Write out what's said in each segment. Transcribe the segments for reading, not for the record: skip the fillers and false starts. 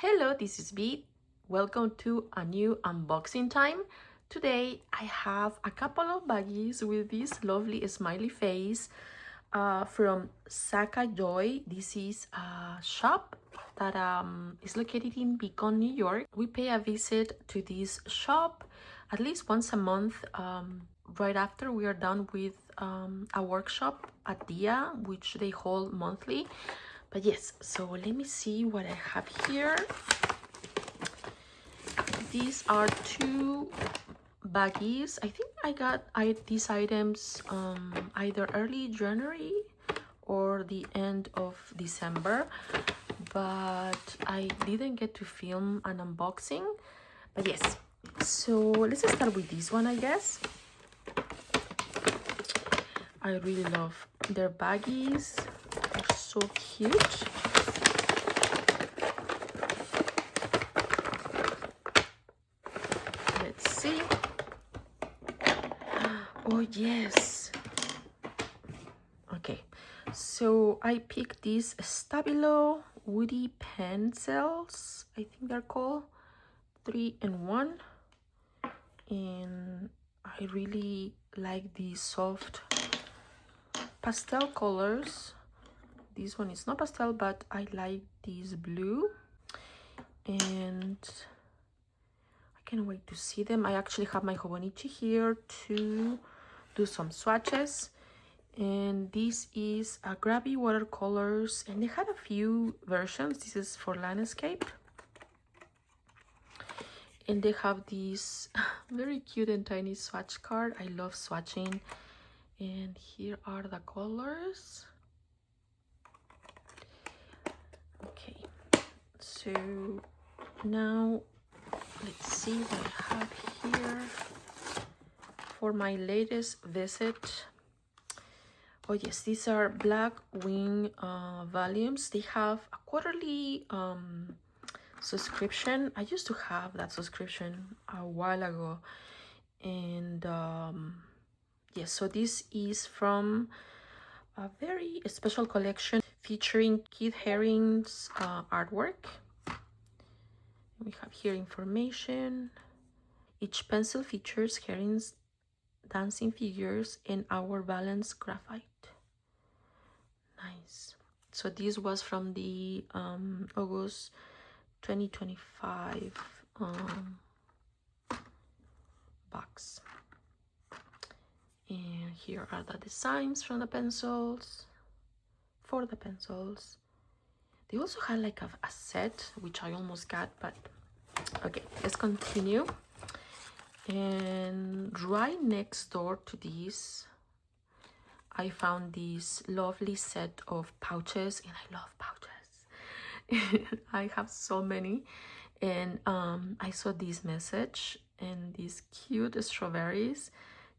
Hello, this is B. Welcome to a new unboxing time. Today I have a couple of baggies with this lovely smiley face from Saka Joy. This is a shop that is located in Beacon, New York. We pay a visit to this shop at least once a month, right after we are done with a workshop at DIA, which they hold monthly. But yes, so let me see what I have here. These are two baggies. I think I got these items either early January or the end of December, but I didn't get to film an unboxing. But yes, so let's start with this one, I guess. I really love their baggies. They're so cute. Let's see. Oh yes. Okay, so I picked these Stabilo woody pencils. I think they're called 3-in-1, and I really like these soft pastel colors. This one is not pastel, but I like this blue, and I can't wait to see them. I actually have my Hobonichi here to do some swatches, and this is a Grabie watercolors, and they had a few versions. This is for landscape, and they have this very cute and tiny swatch card. I love swatching, and here are the colors. Okay, so now let's see what I have here for my latest visit. Oh yes, these are Blackwing volumes. They have a quarterly subscription. I used to have that subscription a while ago, and yes, so this is from a very special collection featuring Keith Haring's artwork. We have here information. Each pencil features Haring's dancing figures and our balanced graphite. Nice. So this was from the August 2025 box. And here are the designs from the pencils, for the pencils. They also had like a set, which I almost got, but okay, let's continue. And right next door to this, I found this lovely set of pouches, and I love pouches. I have so many, and I saw this message and these cute strawberries.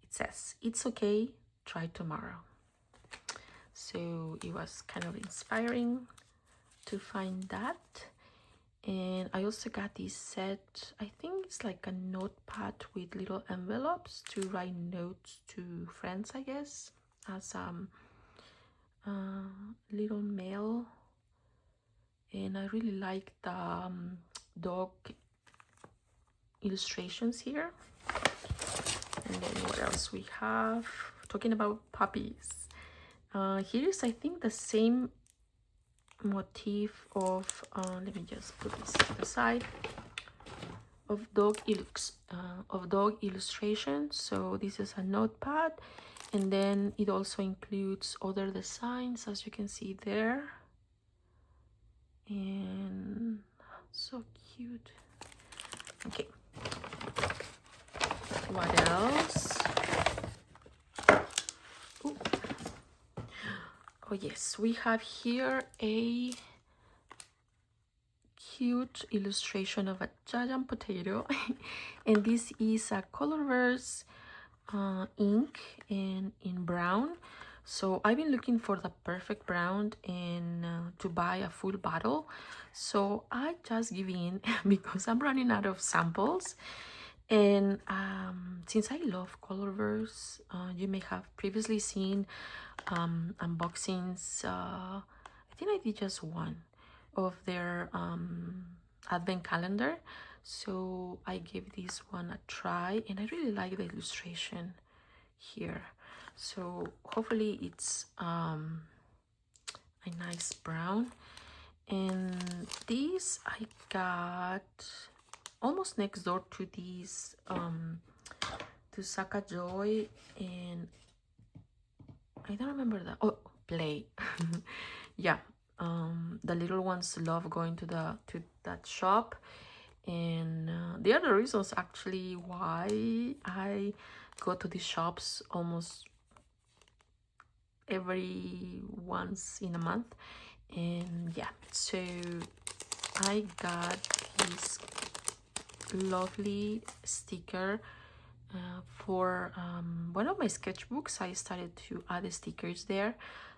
It says, "It's okay, try tomorrow." So it was kind of inspiring to find that. And I also got this set. I think it's like a notepad with little envelopes to write notes to friends, I guess, as little mail. And I really like the dog illustrations here. And then what else we have? Talking about puppies. Here is, I think, the same motif of let me just put this aside, of dog illustration. So this is a notepad, and then it also includes other designs, as you can see there, and so cute. Okay, what else? Ooh. Oh yes, we have here a cute illustration of a giant potato and this is a Colorverse ink and in brown. So I've been looking for the perfect brown and to buy a full bottle, so I just give in because I'm running out of samples. And since I love Colorverse, you may have previously seen unboxings. I think I did just one of their advent calendar, so I gave this one a try, and I really like the illustration here. So hopefully it's a nice brown. And these I got almost next door to these to Sakajoy, and I don't remember that. Oh, Play. Yeah, the little ones love going to that shop, and the other reasons actually why I go to these shops almost every once in a month. And yeah, so I got this lovely sticker for one of my sketchbooks. I started to add the stickers there.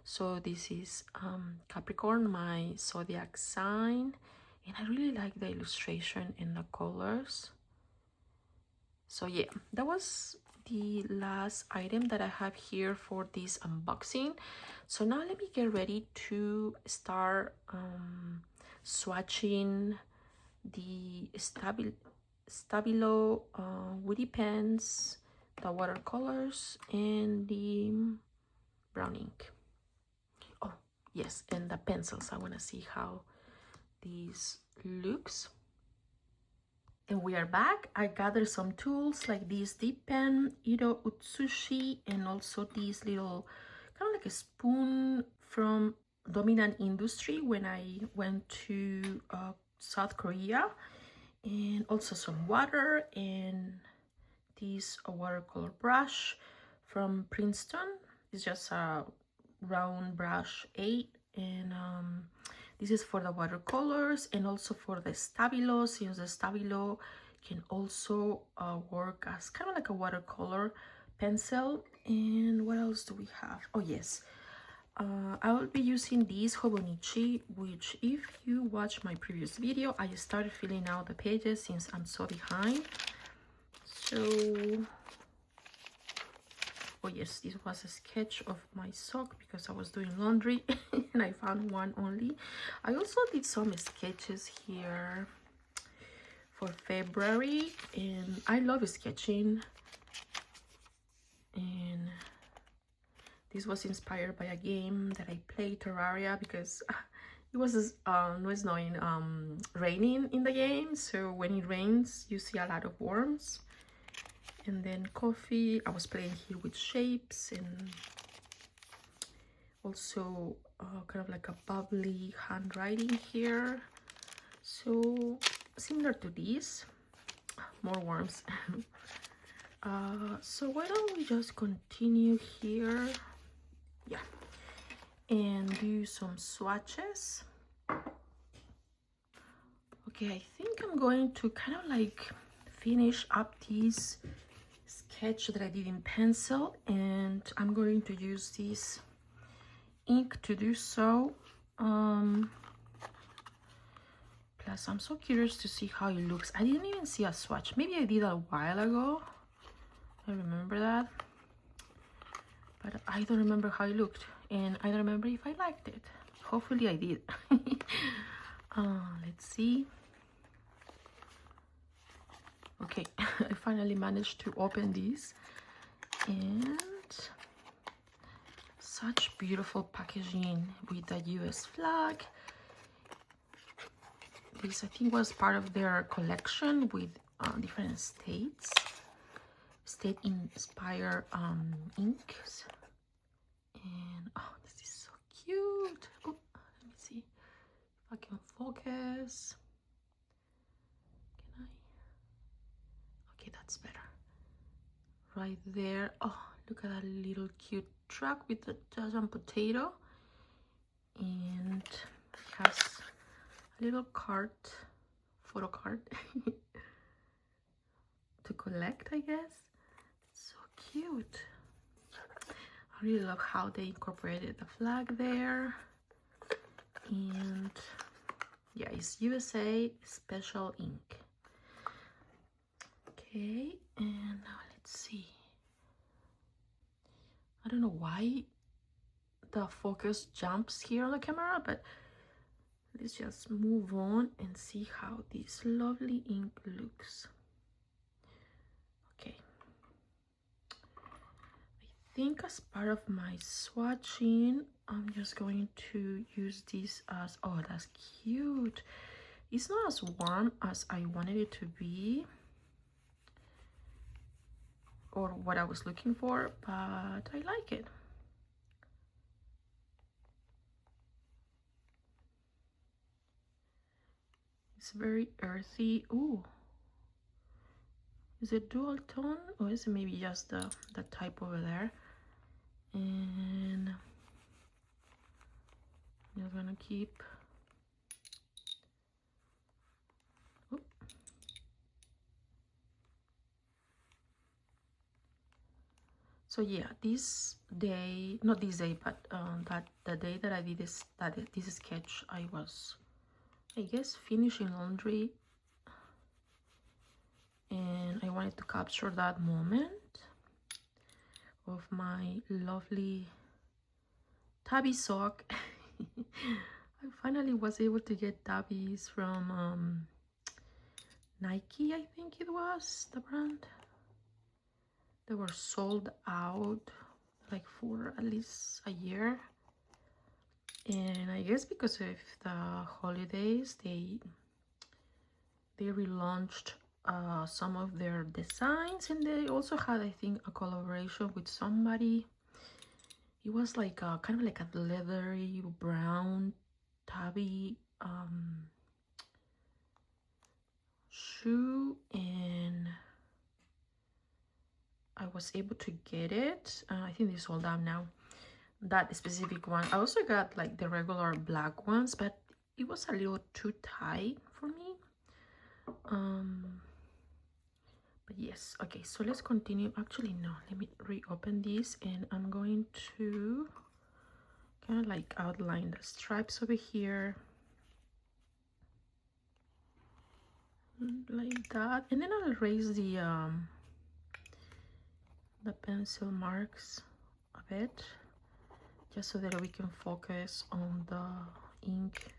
So this is Capricorn, my zodiac sign, and I really like the illustration and the colors. So yeah, that was the last item that I have here for this unboxing. So now let me get ready to start swatching the Stabilo woody pens, the watercolors, and the brown ink. Oh yes, and the pencils. I want to see how these looks. And we are back. I gathered some tools like this dip pen, Iro Utsushi, and also this little kind of like a spoon from Dominant Industry when I went to South Korea. And also some water, and this watercolor brush from Princeton. It's just a round brush 8, and this is for the watercolors and also for the Stabilo, since the Stabilo can also work as kind of like a watercolor pencil. And what else do we have? Oh yes, I will be using this Hobonichi, which if you watch my previous video, I started filling out the pages since I'm so behind. So, oh yes, this was a sketch of my sock because I was doing laundry and I found one only. I also did some sketches here for February, and I love sketching. And this was inspired by a game that I played, Terraria, because it was snowing, raining in the game. So when it rains, you see a lot of worms. And then coffee. I was playing here with shapes, and also kind of like a bubbly handwriting here. So similar to this, more worms. So why don't we just continue here? Yeah, and do some swatches. Okay, I think I'm going to kind of like finish up this sketch that I did in pencil, and I'm going to use this ink to do so. Plus I'm so curious to see how it looks. I didn't even see a swatch. Maybe I did a while ago, I remember that, but I don't remember how it looked, and I don't remember if I liked it. Hopefully I did. Let's see. Okay, I finally managed to open this, and such beautiful packaging with the US flag. This I think was part of their collection with different states, state inspired inks. And oh, this is so cute. Oh, let me see if I can focus. Can I? Okay, that's better. Right there. Oh, look at that little cute truck with the jam potato, and it has a little card, photo card to collect, I guess. It's so cute. I really love how they incorporated the flag there. And yeah, it's USA Special Ink. Okay, and now let's see. I don't know why the focus jumps here on the camera, but let's just move on and see how this lovely ink looks. Okay, I think as part of my swatching, I'm just going to use this as, oh, that's cute. It's not as warm as I wanted it to be, or what I was looking for, but I like it. It's very earthy. Ooh, is it dual tone, or is it maybe just the type over there? And I'm just gonna keep, oh. So yeah, this day, not this day, but that the day that I did this sketch, I was, I guess, finishing laundry, and I wanted to capture that moment of my lovely tabby sock. I finally was able to get tabbies from Nike, I think it was the brand. They were sold out like for at least a year, and I guess because of the holidays they relaunched some of their designs, and they also had, I think, a collaboration with somebody. It was like a kind of like a leathery brown tabby shoe, and I was able to get it. I think they sold out now, that specific one. I also got like the regular black ones, but it was a little too tight for me. But yes, okay, so let's continue. Actually, no, let me reopen this, and I'm going to kind of like outline the stripes over here like that, and then I'll erase the pencil marks a bit, just so that we can focus on the ink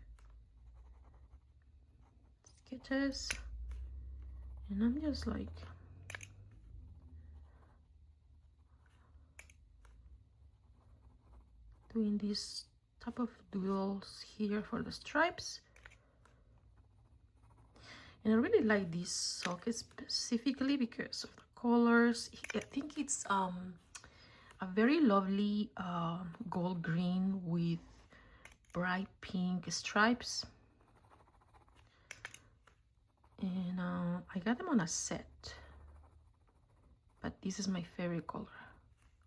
sketches. And I'm just like doing this type of doodles here for the stripes. And I really like this sock specifically because of the colors. I think it's a very lovely gold green with bright pink stripes, and I got them on a set, but this is my favorite color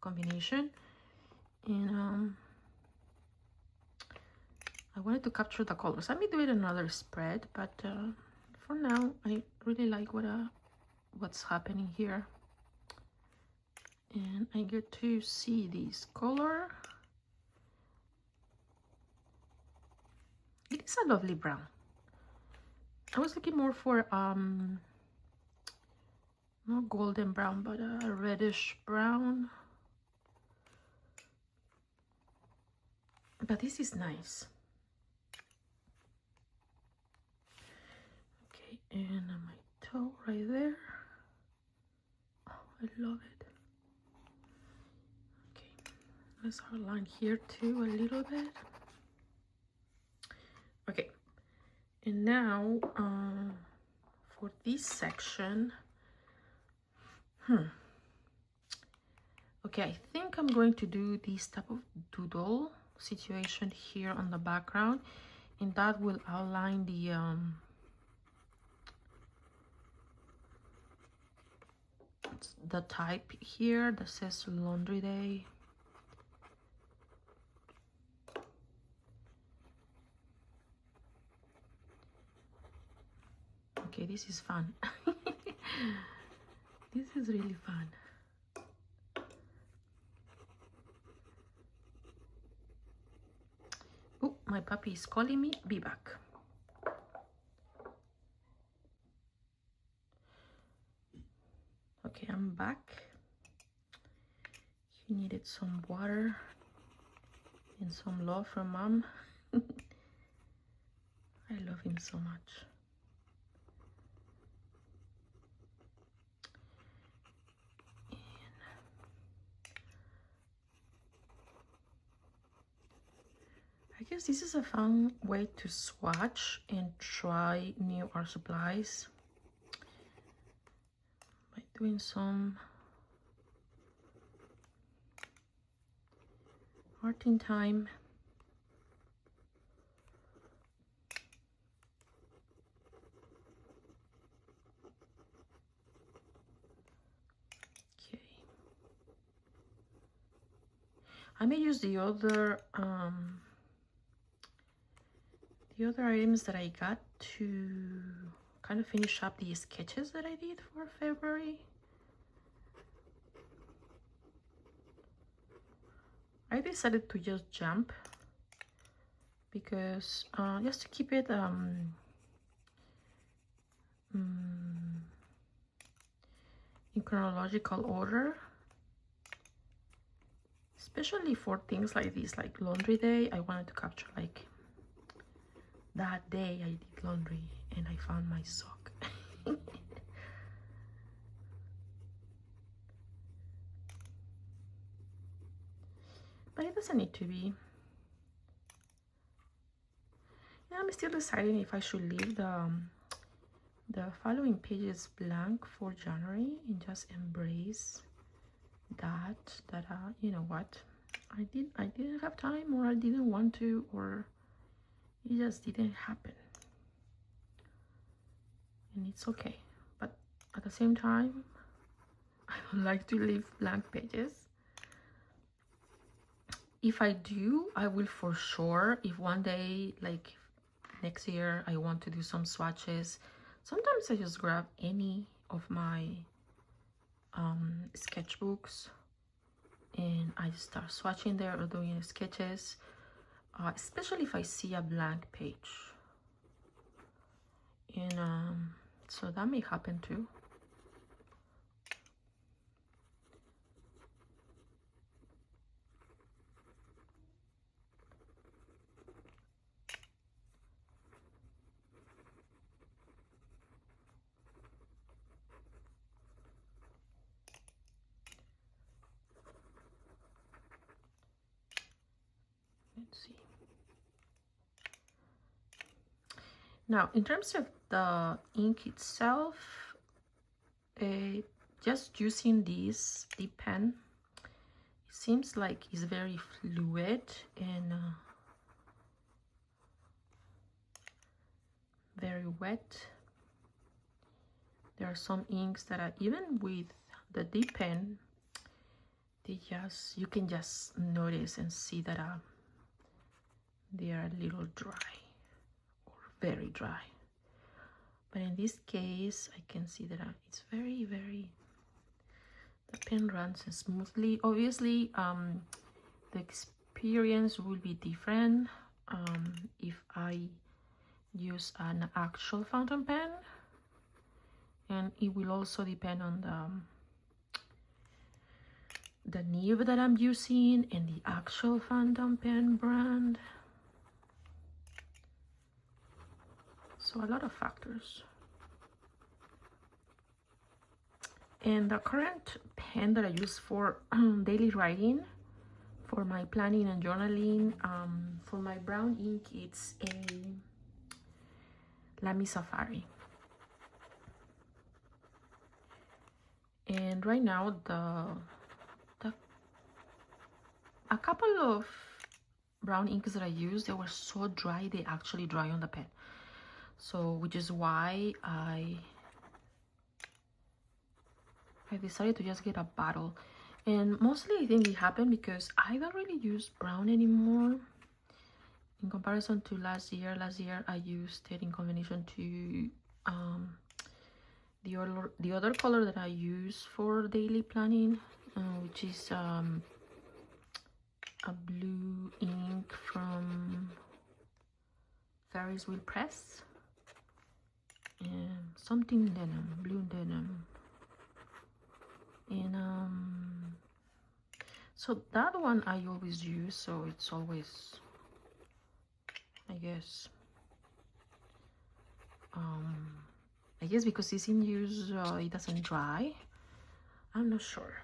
combination. And I wanted to capture the colors. I may do it another spread, but for now I really like what's happening here, and I get to see this color. It is a lovely brown. I was looking more for not golden brown, but a reddish brown, but this is nice. Okay, and my toe right there. Oh, I love it. Okay, let's outline here too a little bit. Okay, and now for this section, okay, I think I'm going to do this type of doodle situation here on the background, and that will outline the type here that says laundry day. Okay, this is fun. This is really fun. Oh, my puppy is calling me. Be back. Okay, I'm back. He needed some water and some love from mom. I love him so much. I guess this is a fun way to swatch and try new art supplies by doing some art in time. Okay. I may use the other items that I got to kind of finish up the sketches that I did for February. I decided to just jump because just to keep it in chronological order, especially for things like this, like laundry day. I wanted to capture like that day I did laundry and I found my sock. But it doesn't need to be. Yeah, I'm still deciding if I should leave the following pages blank for January and just embrace that you know what, I didn't have time, or I didn't want to, or it just didn't happen, and it's okay. But at the same time, I don't like to leave blank pages. If I do, I will for sure, if one day, like next year, I want to do some swatches, sometimes I just grab any of my sketchbooks and I just start swatching there or doing sketches, especially if I see a blank page. And so that may happen too. Let's see. Now, in terms of the ink itself, just using this dip pen, it seems like it's very fluid and very wet. There are some inks that are, even with the dip pen, you can just notice and see that they are a little dry or very dry. But in this case, I can see that it's very, the pen runs smoothly. Obviously, the experience will be different if I use an actual fountain pen, and it will also depend on the nib that I'm using and the actual fountain pen brand. So a lot of factors. And the current pen that I use for daily writing, for my planning and journaling, for my brown ink, it's a Lamy Safari. And right now, a couple of brown inks that I used, they were so dry, they actually dry on the pen. So, which is why I decided to just get a bottle. And mostly I think it happened because I don't really use brown anymore. In comparison to last year I used it in combination to the other color that I use for daily planning, which is a blue ink from Ferris Wheel Press, and something denim, blue denim. And so that one I always use, so it's always, I guess, I guess because it's in use, it doesn't dry. I'm not sure,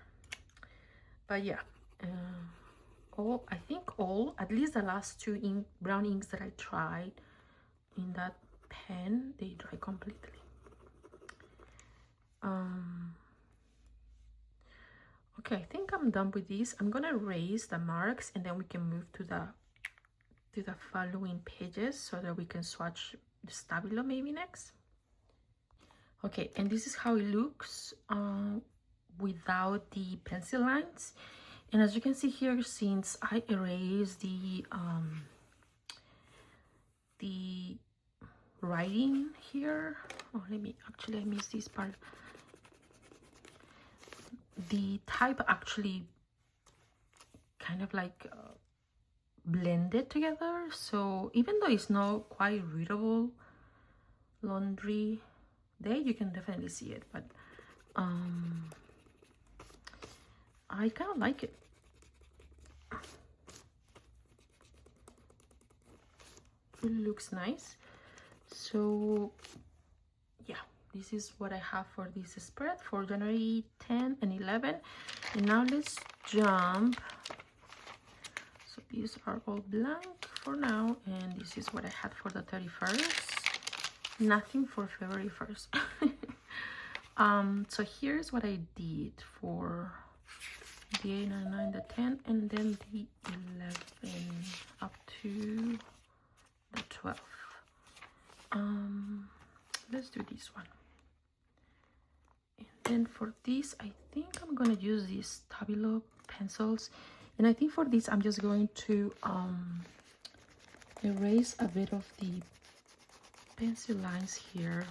but yeah, I think all, at least the last two brown inks that I tried in that pen, they dry completely. Okay, I think I'm done with this. I'm gonna erase the marks and then we can move to the following pages so that we can swatch the Stabilo maybe next. Okay, and this is how it looks without the pencil lines. And as you can see here, since I erased the writing here, oh, I missed this part. The type actually kind of like blended together, so even though it's not quite readable laundry day, you can definitely see it, but I kind of like it. It looks nice. So yeah, this is what I have for this spread for January 10 and 11. And now let's jump. So these are all blank for now, and this is what I had for the 31st. Nothing for February 1st. So here's what I did for the 8, 9, 9, the 10, and then the 11 up to the 12. Let's do this one. And then for this, I think I'm gonna use these Stabilo pencils, and I think for this I'm just going to erase a bit of the pencil lines here.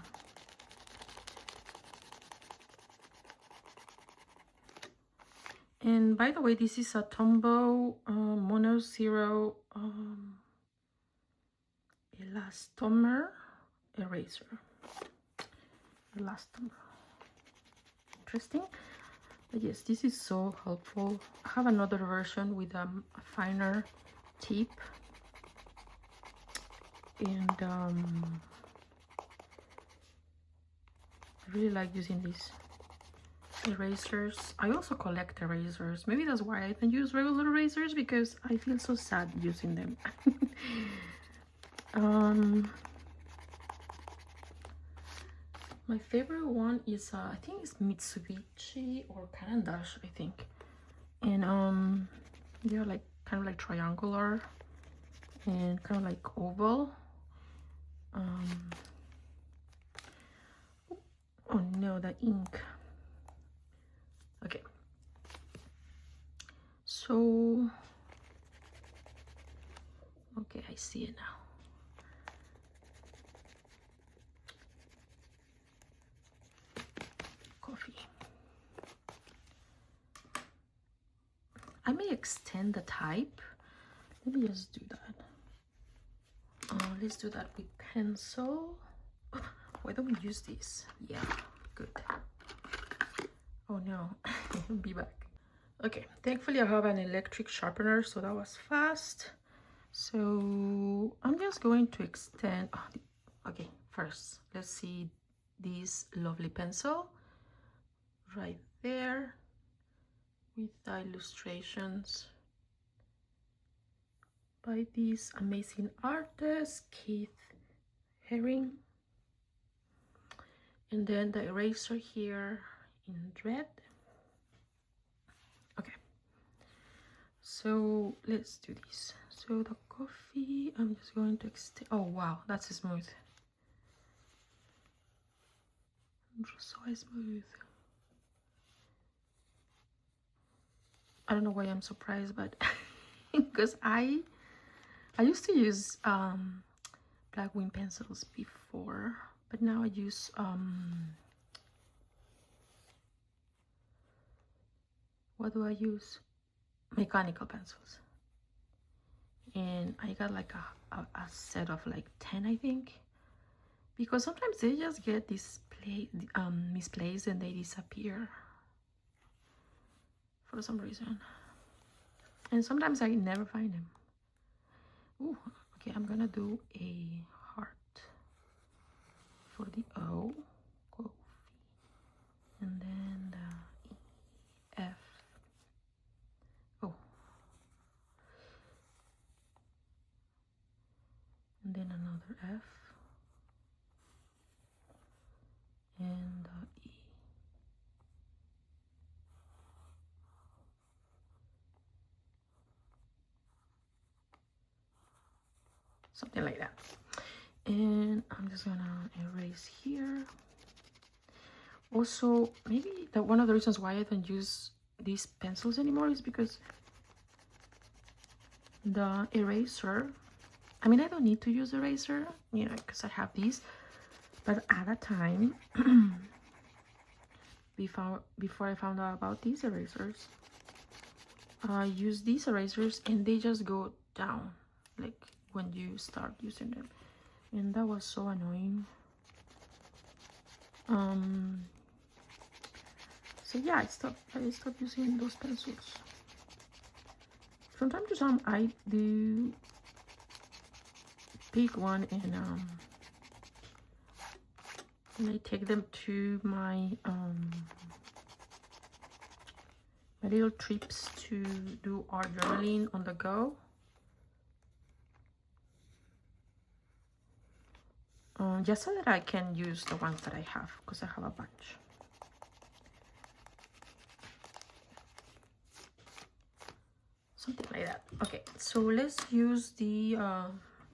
And by the way, this is a Tombow Mono Zero elastomer eraser. Elastomer. Interesting. But yes, this is so helpful. I have another version with a finer tip, and I really like using these erasers. I also collect erasers. Maybe that's why I don't use regular erasers, because I feel so sad using them. My favorite one is I think it's Mitsubishi or Canon Dash, I think, and they're like kind of like triangular and kind of like oval. Oh no, the ink. Okay, so okay, I see it now. Coffee. I may extend the type. Let me just do that. Let's do that with pencil. Why don't we use this? Yeah, good. Oh no, be back. Okay, thankfully I have an electric sharpener, so that was fast. So I'm just going to extend. Okay, first let's see this lovely pencil right there with the illustrations by this amazing artist Keith Haring, and then the eraser here in red. Okay, so let's do this. So the coffee, I'm just going to extend. Oh wow, that's smooth. So smooth. I don't know why I'm surprised, but because I used to use Blackwing pencils before, but now I use what do I use? Mechanical pencils. And I got like a set of like 10, I think, because sometimes they just get misplaced and they disappear for some reason, and sometimes I never find them. Ooh, okay, I'm gonna do a heart for the O, coffee, and then the E, F, O, and then another F, and the E. Something like that. And I'm just gonna erase here. Also, maybe one of the reasons why I don't use these pencils anymore is because the eraser, I mean, I don't need to use eraser, you know, because I have these, but at a time before I found out about these erasers, I use these erasers and they just go down like when you start using them, and that was so annoying. So yeah, I stopped using those pencils. From time to time I do pick one and I take them to my my little trips to do art journaling on the go. Just so that I can use the ones that I have, because I have a bunch. Something like that. Okay, so let's use the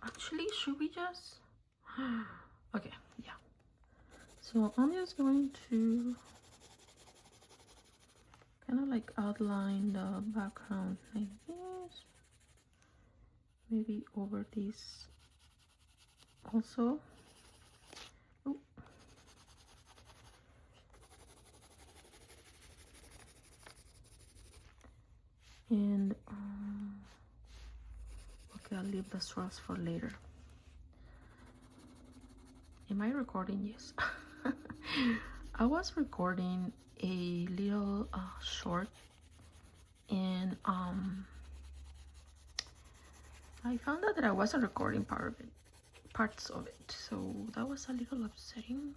actually, should we just okay, yeah, so I'm just going to kind of like outline the background like this, maybe over this also. Ooh. And okay, I'll leave the straws for later. Am I recording? Yes. I was recording a little short, and I found out that I wasn't recording parts of it, so that was a little upsetting.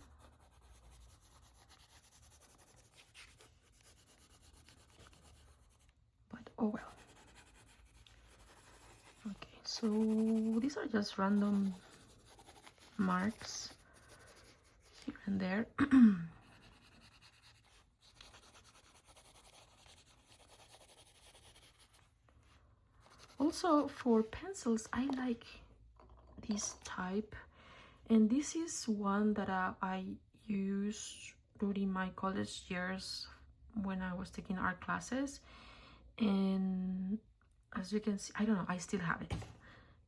But oh well. Okay, so these are just random marks here and there. Also, for pencils, I like this type, and this is one that I used during my college years when I was taking art classes. And as you can see, I don't know, I still have it.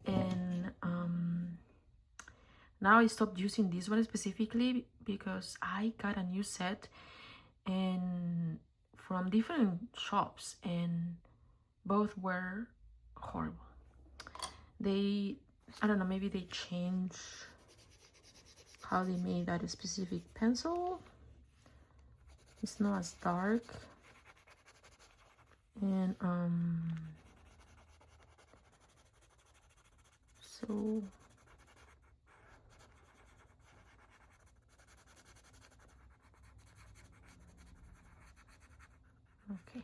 And now I stopped using this one specifically because I got a new set and from different shops, and both were horrible. They, I don't know, maybe they changed how they made that specific pencil. It's not as dark, and so okay.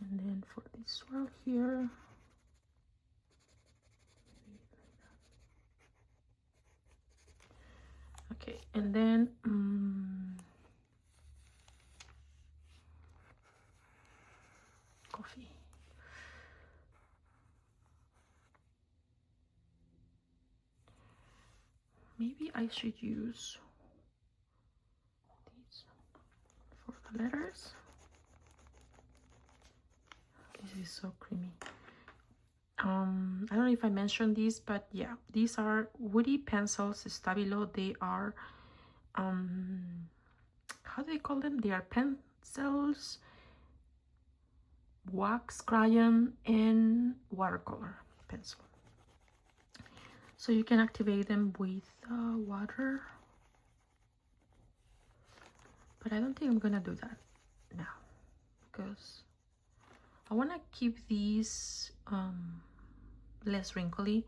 And then for this swirl here, okay, and then coffee. Maybe I should use these for the letters. This is so creamy. I don't know if I mentioned this, but yeah, these are woody pencils, Stabilo. They are how do they call them? They are pencils, wax, crayon, and watercolor pencil. So you can activate them with water, but I don't think I'm gonna do that now because I want to keep these less wrinkly.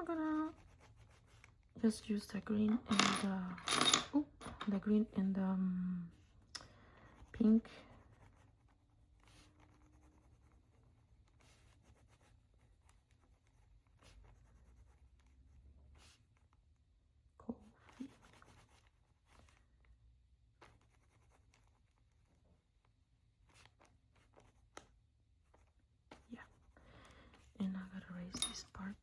gonna just use the green and the green and the pink. Coffee. Yeah, and I gotta erase this part.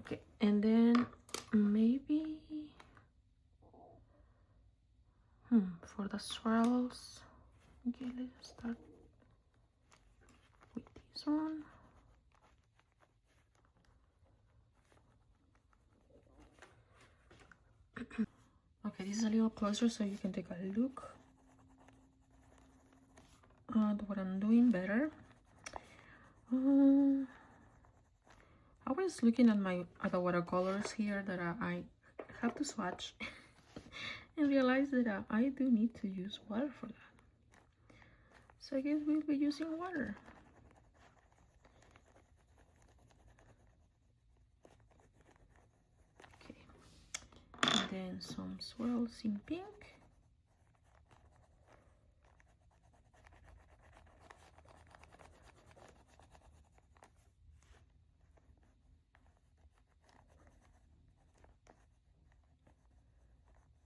Okay, and then maybe for the swirls, okay, let's start with this one. Okay, this is a little closer so you can take a look at what I'm doing better. I was looking at the watercolors here that I have to swatch and realize that I do need to use water for that. So I guess we'll be using water. Okay, and then some swirls in pink.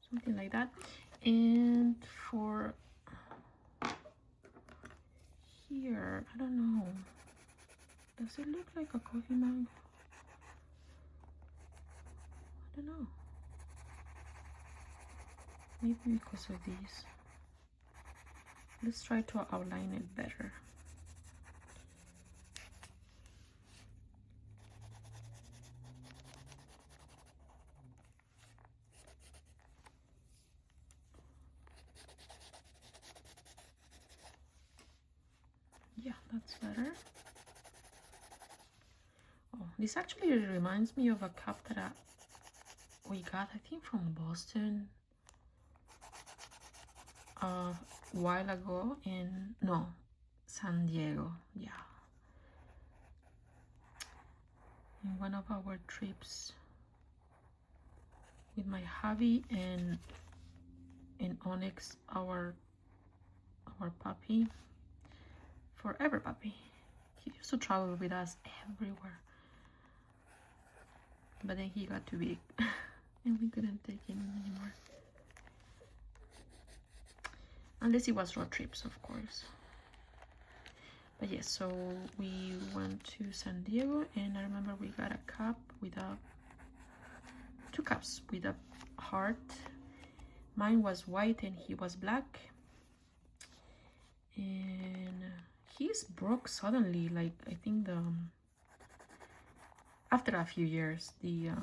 Something like that. And for here, I don't know, does it look like a coffee mug? I don't know, maybe because of these. Let's try to outline it better. Yeah, that's better. Oh, this actually reminds me of a cup that we got, I think, from Boston a while ago in San Diego. Yeah, in one of our trips with my hubby and Onyx, our puppy, forever puppy. He used to travel with us everywhere, but then he got too big and we couldn't take him anymore, unless it was road trips, of course. But yes, so we went to San Diego, and I remember we got a cup with two cups with a heart. Mine was white and he was black, and his broke suddenly, like I think after a few years, the how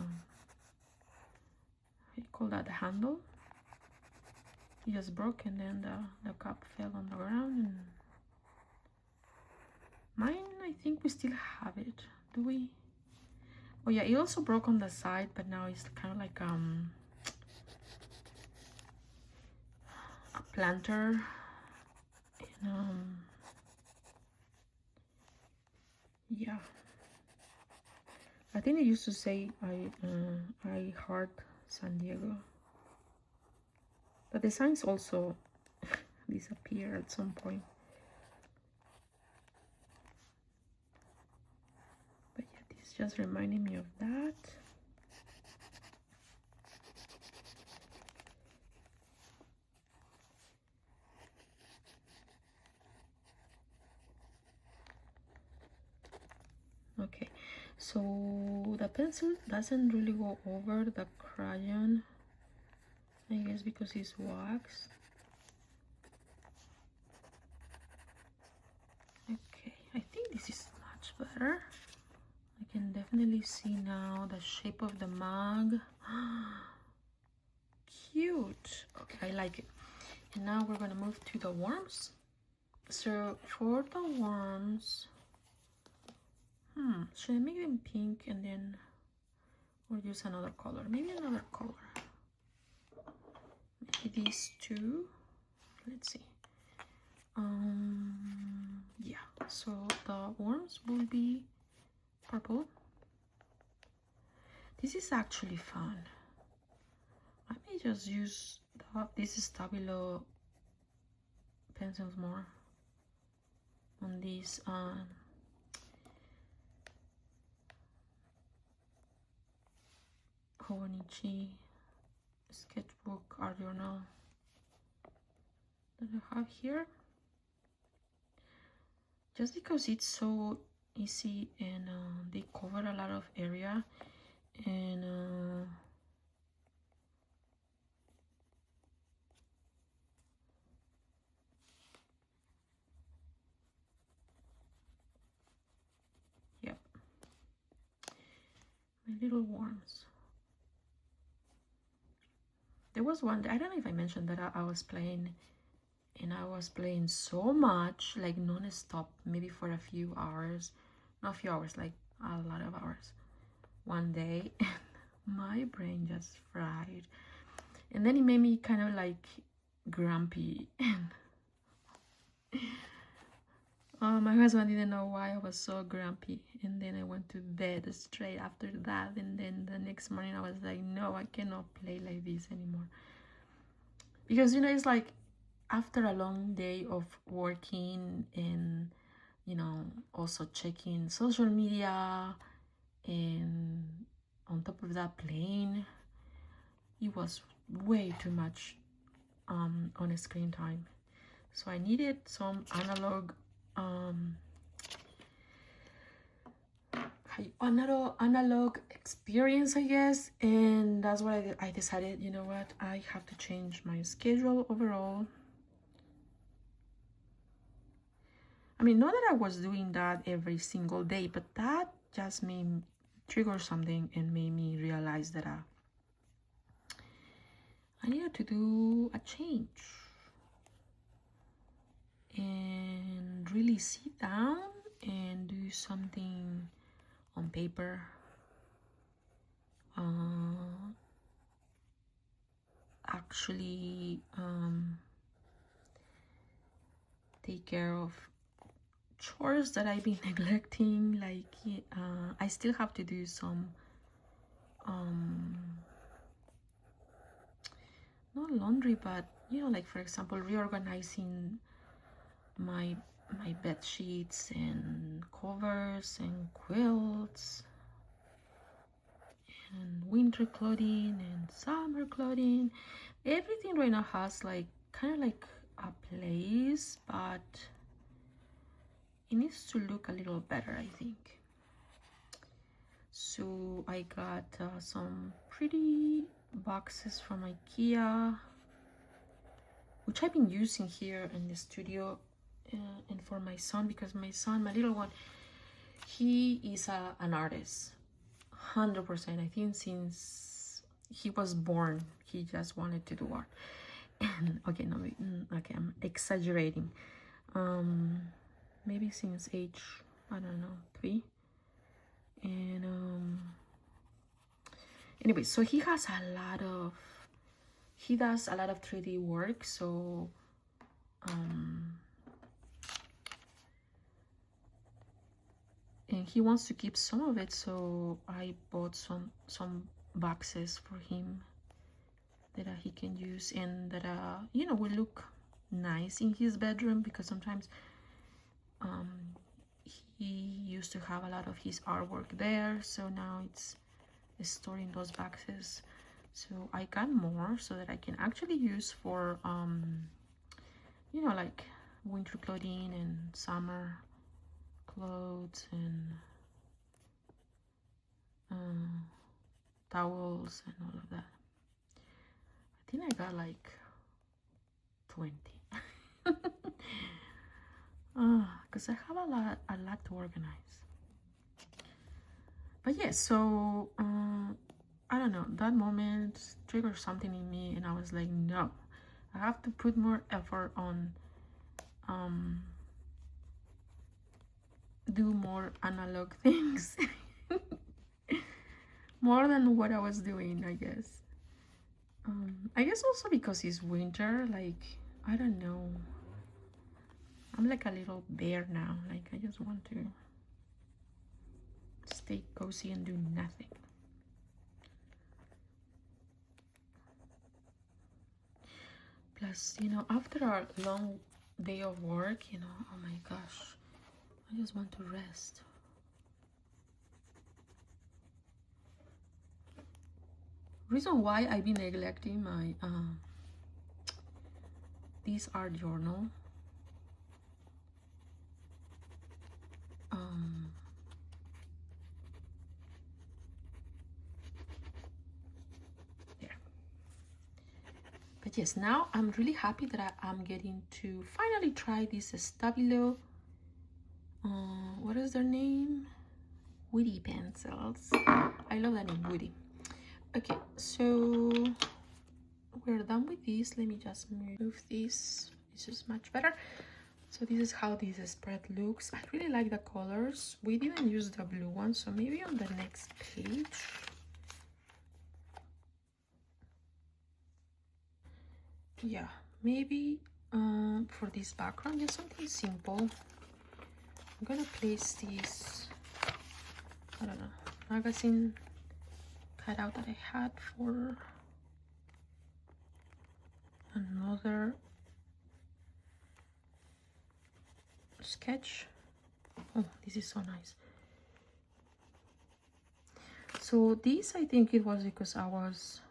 you call that, the handle, he just broke, and then the cup fell on the ground. And mine, I think we still have it. Do we? Oh yeah, it also broke on the side, but now it's kind of like a planter. And, yeah, I think it used to say I heart San Diego, but the signs also disappear at some point. But yeah, this just reminded me of that. Okay, so the pencil doesn't really go over the crayon, I guess because it's wax. Okay, I think this is much better. I can definitely see now the shape of the mug. Cute. Okay, I like it. And now we're gonna move to the worms. So for the worms, should I make them pink and then, or use another color? Maybe another color. Maybe these two. Let's see. Yeah, so the worms will be purple. This is actually fun. I may just use this Stabilo pencils more on these Hobonichi sketchbook art journal that I have here, just because it's so easy and they cover a lot of area, and yep, my little worms. There was one, I don't know if I mentioned that I was playing, and I was playing so much, like non-stop, maybe for a few hours, not a few hours, like a lot of hours one day, and my brain just fried, and then it made me kind of like grumpy, and my husband didn't know why I was so grumpy, and then I went to bed straight after that, and then the next morning I was like, no, I cannot play like this anymore, because, you know, it's like after a long day of working and, you know, also checking social media, and on top of that playing, it was way too much on screen time. So I needed some analog experience, I guess, and that's why I decided, you know what, I have to change my schedule overall. I mean, not that I was doing that every single day, but that just made me trigger something and made me realize that I needed to do a change and really sit down and do something on paper. Actually take care of chores that I've been neglecting, like I still have to do some not laundry, but, you know, like for example, reorganizing my bed sheets and covers and quilts and winter clothing and summer clothing. Everything right now has like kind of like a place, but it needs to look a little better, I think. So I got some pretty boxes from IKEA, which I've been using here in the studio, and for my son, because my son, my little one, he is an artist 100%. I think since he was born he just wanted to do art. And okay, no, okay, I'm exaggerating. Maybe since age, I don't know, 3. And anyway, so he does a lot of 3D work, so and he wants to keep some of it, so I bought some boxes for him that he can use, and that you know, will look nice in his bedroom, because sometimes he used to have a lot of his artwork there, so now it's stored in those boxes. So I got more so that I can actually use for you know, like winter clothing and summer clothes and towels and all of that. I think I got like 20. Because I have a lot to organize. But yeah, so I don't know, that moment triggered something in me, and I was like, no, I have to put more effort on do more analog things. More than what I was doing, I guess. I guess also because it's winter, like, I don't know, I'm like a little bear now. Like I just want to stay cozy and do nothing. Plus, you know, after a long day of work, you know, oh my gosh, I just want to rest. Reason why I've been neglecting my this art journal. There. But yes, now I'm really happy that I'm getting to finally try this Stabilo. What is their name? Woody pencils. I love that name, Woody. Okay, so we're done with this. Let me just move this. This is much better. So this is how this spread looks. I really like the colors. We didn't use the blue one, so maybe on the next page. Yeah, maybe for this background, just something simple. I'm gonna place this, I don't know, magazine cutout that I had for another sketch. Oh, this is so nice. So this, I think it was because I was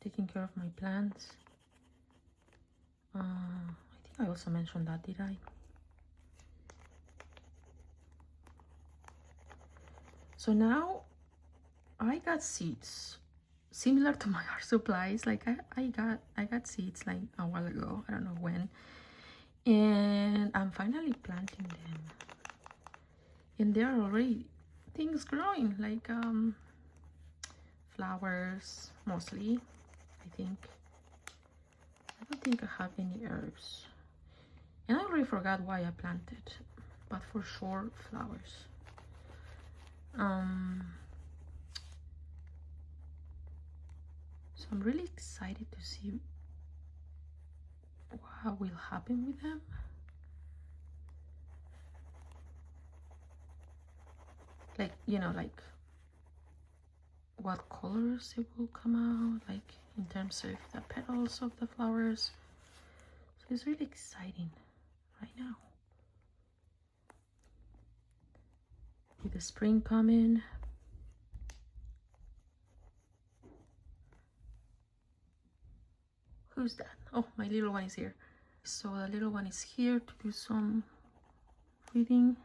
taking care of my plants. I think I also mentioned that, did I? So now I got seeds similar to my art supplies. Like I got seeds like a while ago. I don't know when. And I'm finally planting them. And there are already things growing, like flowers mostly, I think. I don't think I have any herbs. And I already forgot why I planted, but for sure flowers. So I'm really excited to see what will happen with them. Like, you know, like what colors it will come out, like in terms of the petals of the flowers. So it's really exciting right now. With the spring coming. Who's that? Oh, my little one is here. So the little one is here to do some reading.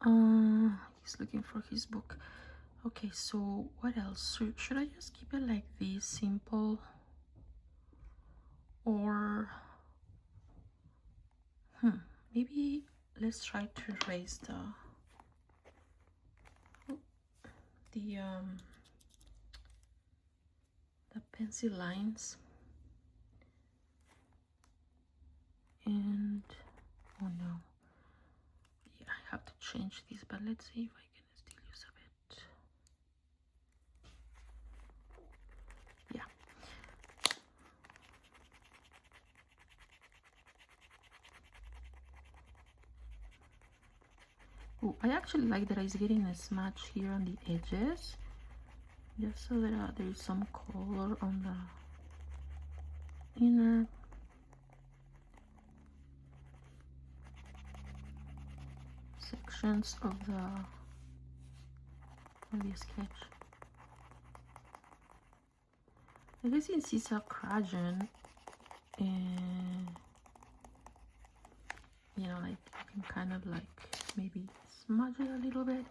He's looking for his book. Okay, so what else? Should I just keep it like this, simple? Or maybe let's try to erase the pencil lines. And oh no, yeah, I have to change this, but let's see if I can still use a bit. Yeah. Oh, I actually like that it's getting a smudge here on the edges, just so that there is some color on the inner. Sections of the sketch. I guess since it's a crayon, and you know, like you can kind of like maybe smudge it a little bit.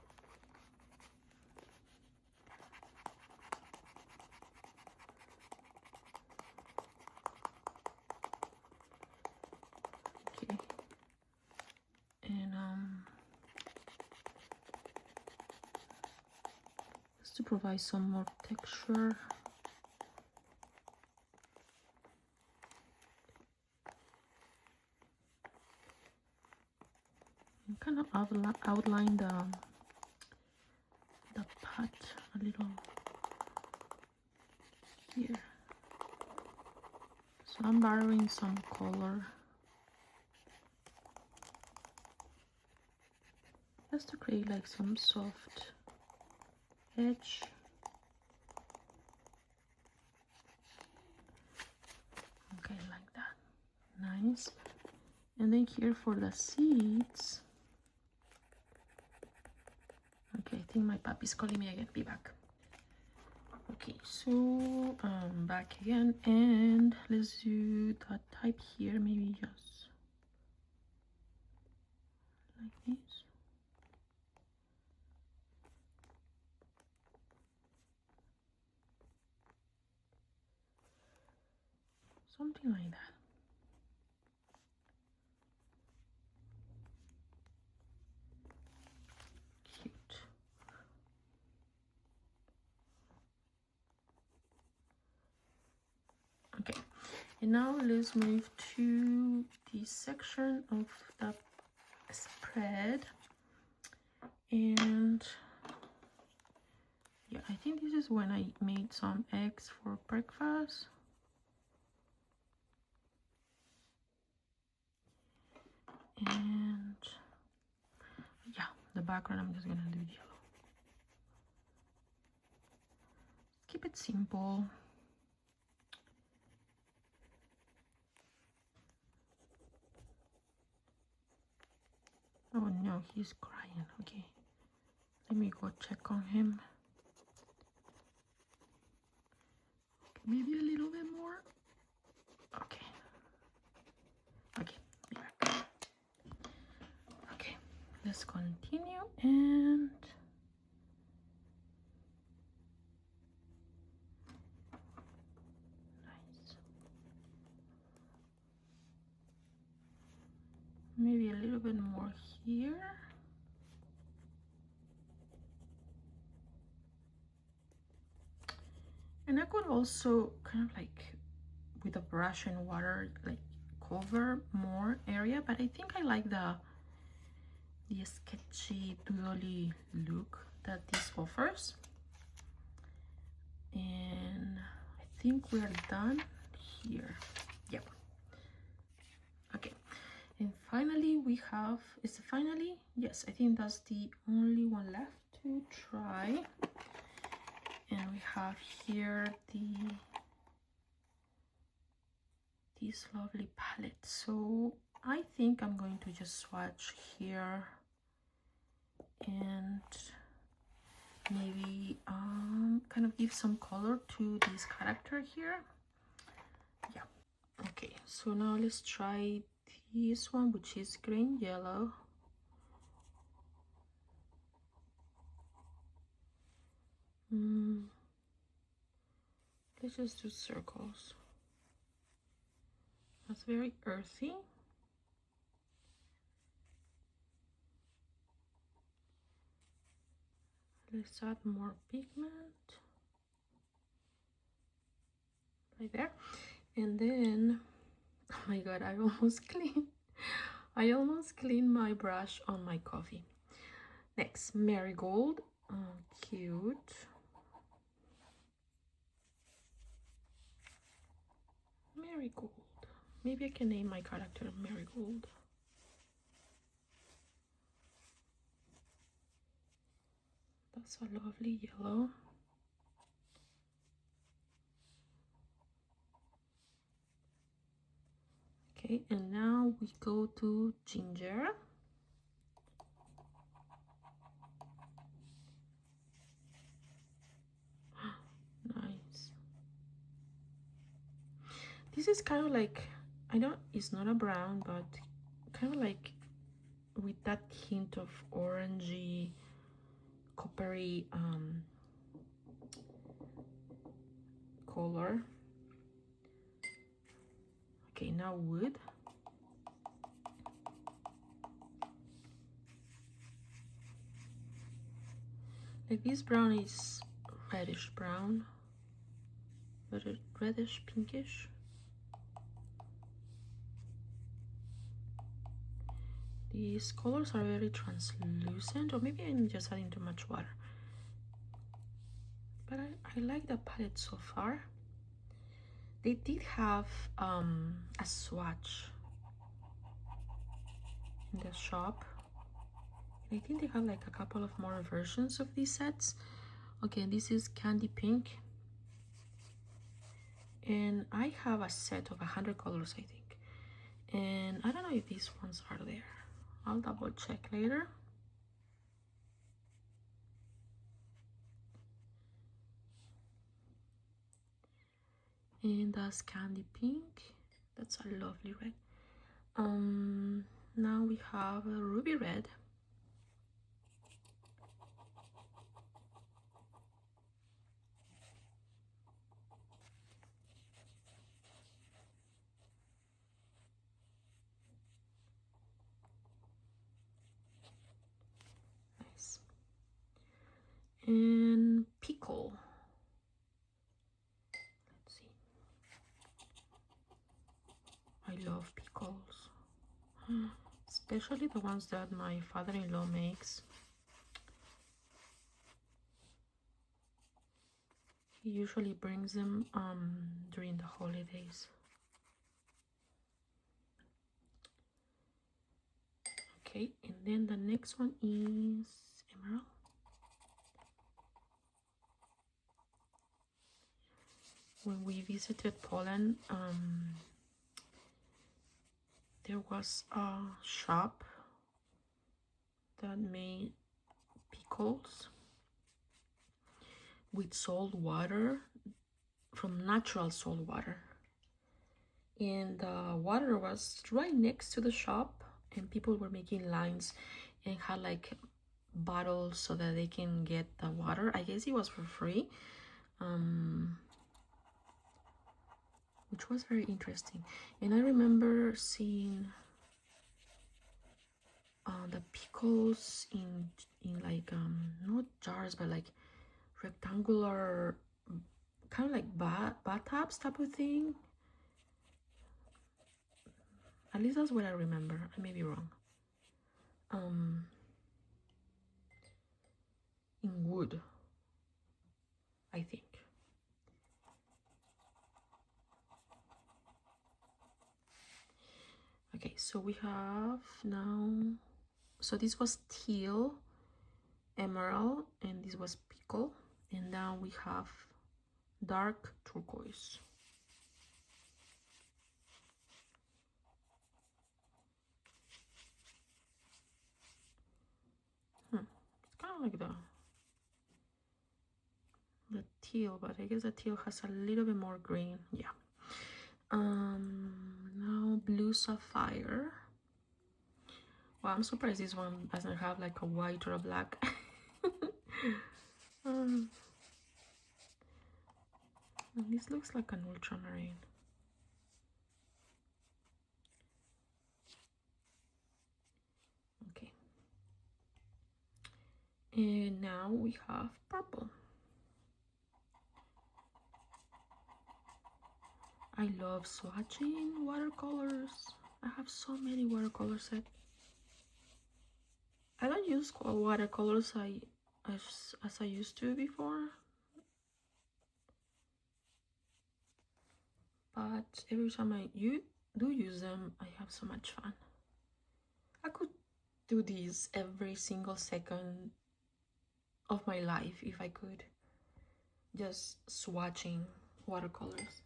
Okay, and just to provide some more texture. And kind of outline the pot a little here. So I'm borrowing some color just to create like some soft edge. Okay, like that. Nice. And then here for the seeds. Okay, I think my puppy's calling me again. Be back. Okay, so back again, and let's do that type here, maybe just like this. Something like that. Cute. Okay, and now let's move to this section of the spread. And yeah, I think this is when I made some eggs for breakfast. And yeah, the background I'm just gonna do yellow. Keep it simple. Oh no, he's crying. Okay, let me go check on him. Okay, maybe a little bit more. Okay. Okay, be back. Okay, let's continue. And nice. Maybe a little bit more here. And I could also kind of like with a brush and water like cover more area, but I think I like the sketchy doodly look that this offers. And I think we are done here. Yep. Okay, and finally we have, is it finally? Yes, I think that's the only one left to try. And we have here this lovely palette. So I think I'm going to just swatch here and maybe kind of give some color to this character here. Yeah. Okay, so now let's try this one, which is green yellow. Let's just do circles. That's very earthy. Let's add more pigment right there. And then, oh my god, I almost cleaned my brush on my coffee. Next, marigold. Oh, cute. Marigold. Maybe I can name my character Marigold. That's a lovely yellow. Okay, and now we go to ginger. Nice. This is kind of like, I know it's not a brown, but kind of like with that hint of orangey, coppery color. Okay, now wood. Like this brown is reddish brown, reddish pinkish. These colors are very translucent, or maybe I'm just adding too much water. But I like the palette so far. They did have a swatch in the shop. And I think they have like a couple of more versions of these sets. Okay, this is Candy Pink. And I have a set of 100 colors, I think. And I don't know if these ones are there. I'll double check later. And that's Candy Pink. That's a lovely red. Now we have a Ruby Red. Nice. And Pickle. Let's see. I love pickles. Especially the ones that my father-in-law makes. He usually brings them during the holidays. Okay, and then the next one is Emerald. When we visited Poland, there was a shop that made pickles with salt water, from natural salt water, and the water was right next to the shop, and people were making lines and had like bottles so that they can get the water. I guess it was for free, which was very interesting. And I remember seeing the pickles in like not jars, but like rectangular, kind of like bathtubs type of thing. At least that's what I remember. I may be wrong. In wood, I think. Okay, so we have now, so this was teal, emerald, and this was pickle, and now we have dark turquoise. It's kind of like the teal, but I guess the teal has a little bit more green. Yeah. Now blue sapphire. Well, I'm surprised this one doesn't have like a white or a black. This looks like an ultramarine. Okay. And now we have purple. I love swatching watercolors. I have so many watercolor sets. I don't use watercolors as I used to before, but every time I do use them, I have so much fun. I could do this every single second of my life if I could, just swatching watercolors.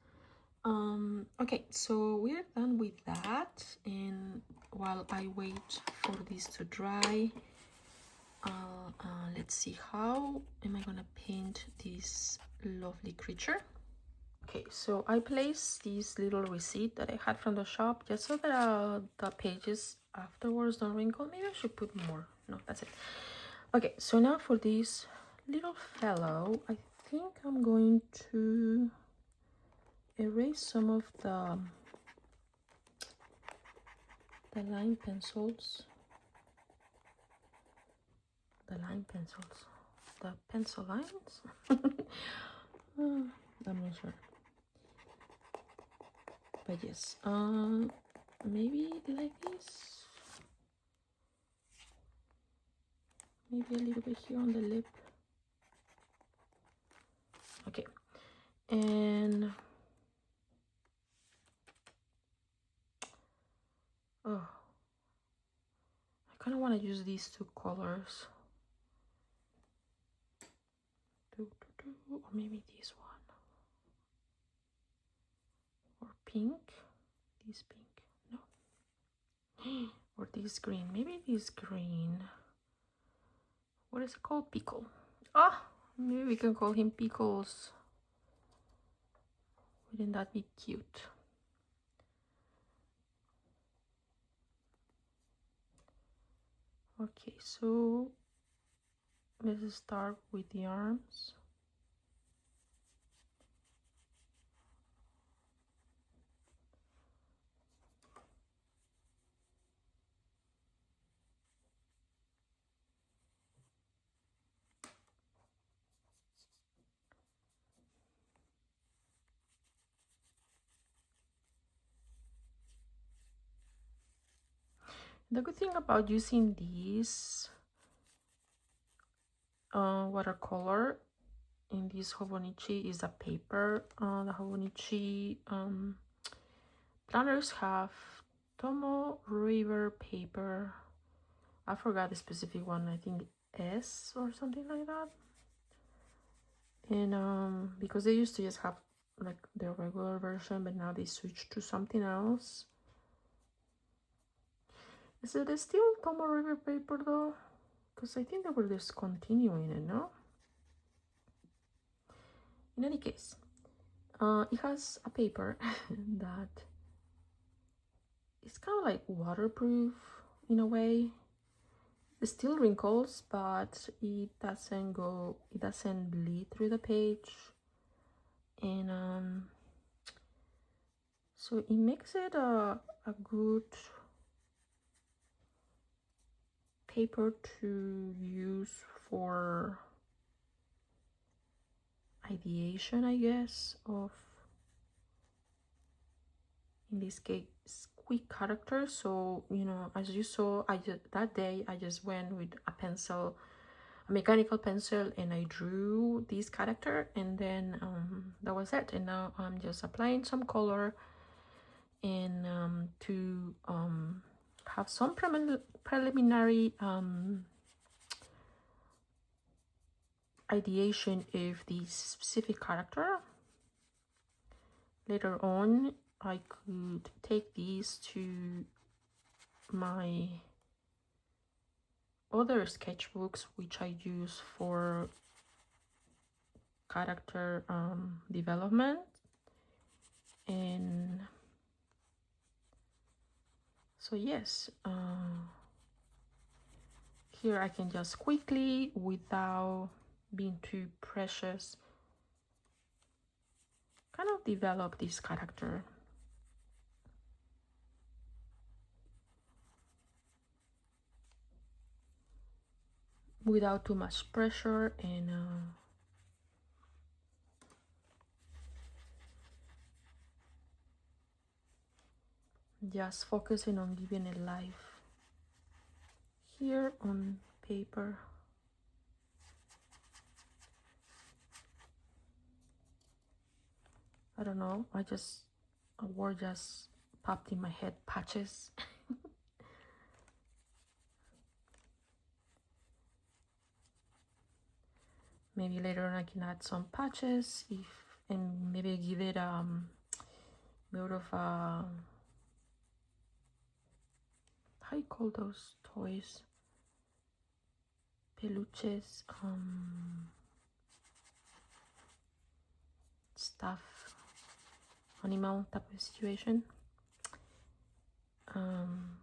Okay, so we're done with that, and while I wait for this to dry, let's see, how am I gonna paint this lovely creature. Okay, so I placed this little receipt that I had from the shop just so that the pages afterwards don't wrinkle. Maybe I should put more. No, that's it. Okay, so now for this little fellow, I think I'm going to erase some of the line pencils. The pencil lines. I'm not sure, but yes, maybe like this, maybe a little bit here on the lip. Okay, and I kind of want to use these two colors. Or maybe this one. Or pink. This pink. No. Or this green. Maybe this green. What is it called? Pickle. Ah, maybe we can call him Pickles. Wouldn't that be cute? Okay, so let's start with the arms. The good thing about using these watercolor in this Hobonichi is the paper. The Hobonichi planners have Tomo River paper. I forgot the specific one. I think S or something like that. And because they used to just have like the regular version, but now they switched to something else. Is it still Tomo River paper though? Because I think they were discontinuing it, no? In any case, it has a paper that is kind of like waterproof in a way. It still wrinkles, but it doesn't bleed through the page. And so it makes it a good paper to use for ideation, I guess, of, in this case, quick characters. So, you know, as you saw, that day I just went with a mechanical pencil, and I drew this character, and then that was it. And now I'm just applying some color and to have some preliminary ideation of this specific character. Later on, I could take these to my other sketchbooks, which I use for character development. And so yes, here I can just quickly, without being too precious, kind of develop this character. Without too much pressure, and just focusing on giving it life here on paper. I don't know, a word just popped in my head: patches. Maybe later on I can add some patches, and maybe give it more of a, how you call those toys? Peluches, stuff, animal type of situation. I'm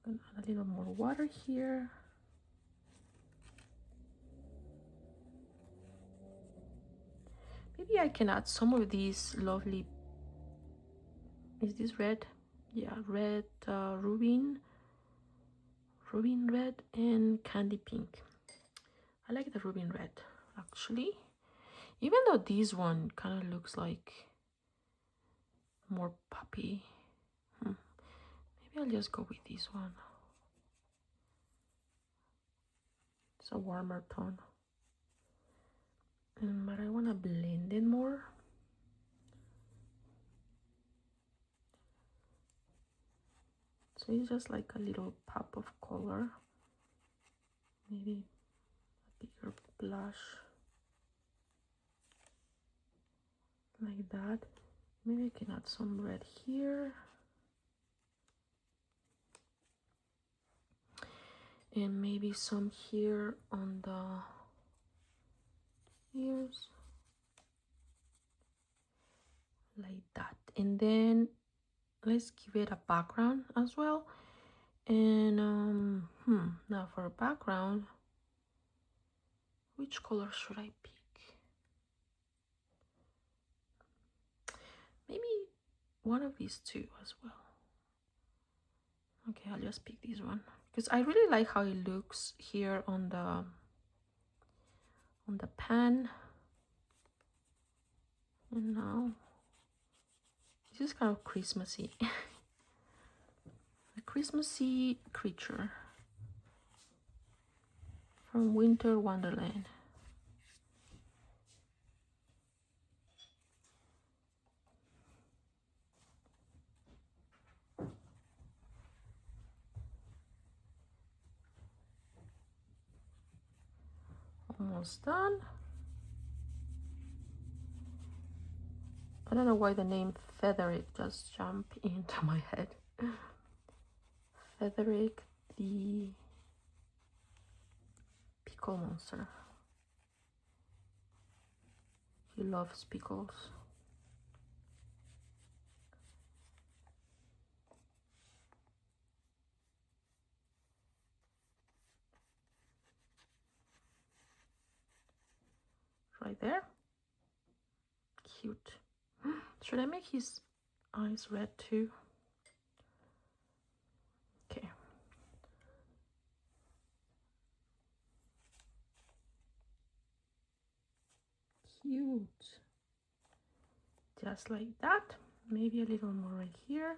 gonna add a little more water here. Maybe I can add some of these lovely, is this red? Yeah, red, ruby red and candy pink. I like the ruby red actually, even though this one kind of looks like more puppy. Maybe I'll just go with this one. It's a warmer tone, but I want to blend it more. So it's just like a little pop of color, maybe a bigger blush like that. Maybe I can add some red here, and maybe some here on the ears, like that. And then let's give it a background as well. And now for a background, which color should I pick? Maybe one of these two as well. Okay, I'll just pick this one because I really like how it looks here on the pan. And now this is kind of Christmassy. A Christmassy creature from Winter Wonderland. Almost done. I don't know why the name Frederick just jumped into my head. Frederick the pickle monster. He loves pickles. Right there. Cute. Should I make his eyes red too? Okay. Cute. Just like that. Maybe a little more right here.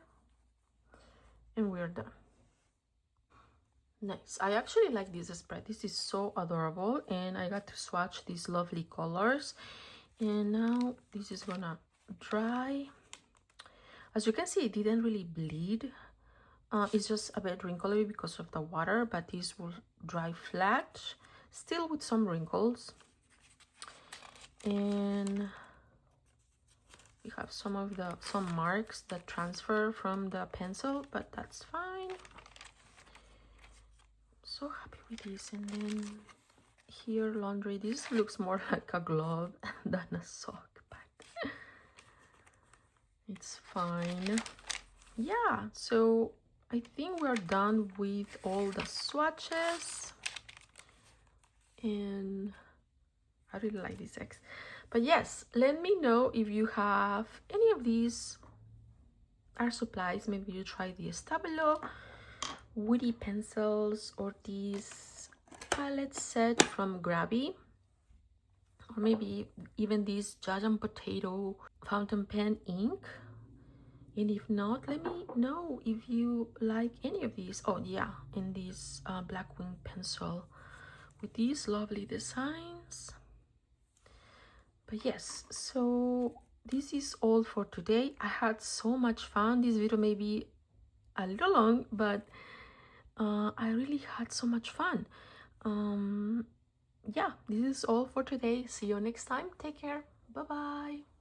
And we're done. Nice. I actually like this spread. This is so adorable, and I got to swatch these lovely colors. And now this is gonna dry. As you can see, it didn't really bleed. It's just a bit wrinkly because of the water, but this will dry flat, still with some wrinkles. And we have some marks that transfer from the pencil, but that's fine. So happy with this. And then here, laundry. This looks more like a glove than a sock, but it's fine. Yeah, so I think we're done with all the swatches, and I really like this X. But yes, let me know if you have any of these art supplies. Maybe you try the Stabilo woody pencils, or these palette set from Grabie, or maybe even this Judge and Potato fountain pen ink. And if not, let me know if you like any of these. Oh yeah, and this Blackwing pencil with these lovely designs. But yes, so this is all for today. I had so much fun. This video may be a little long, but I really had so much fun. Yeah, this is all for today. See you next time. Take care. Bye bye.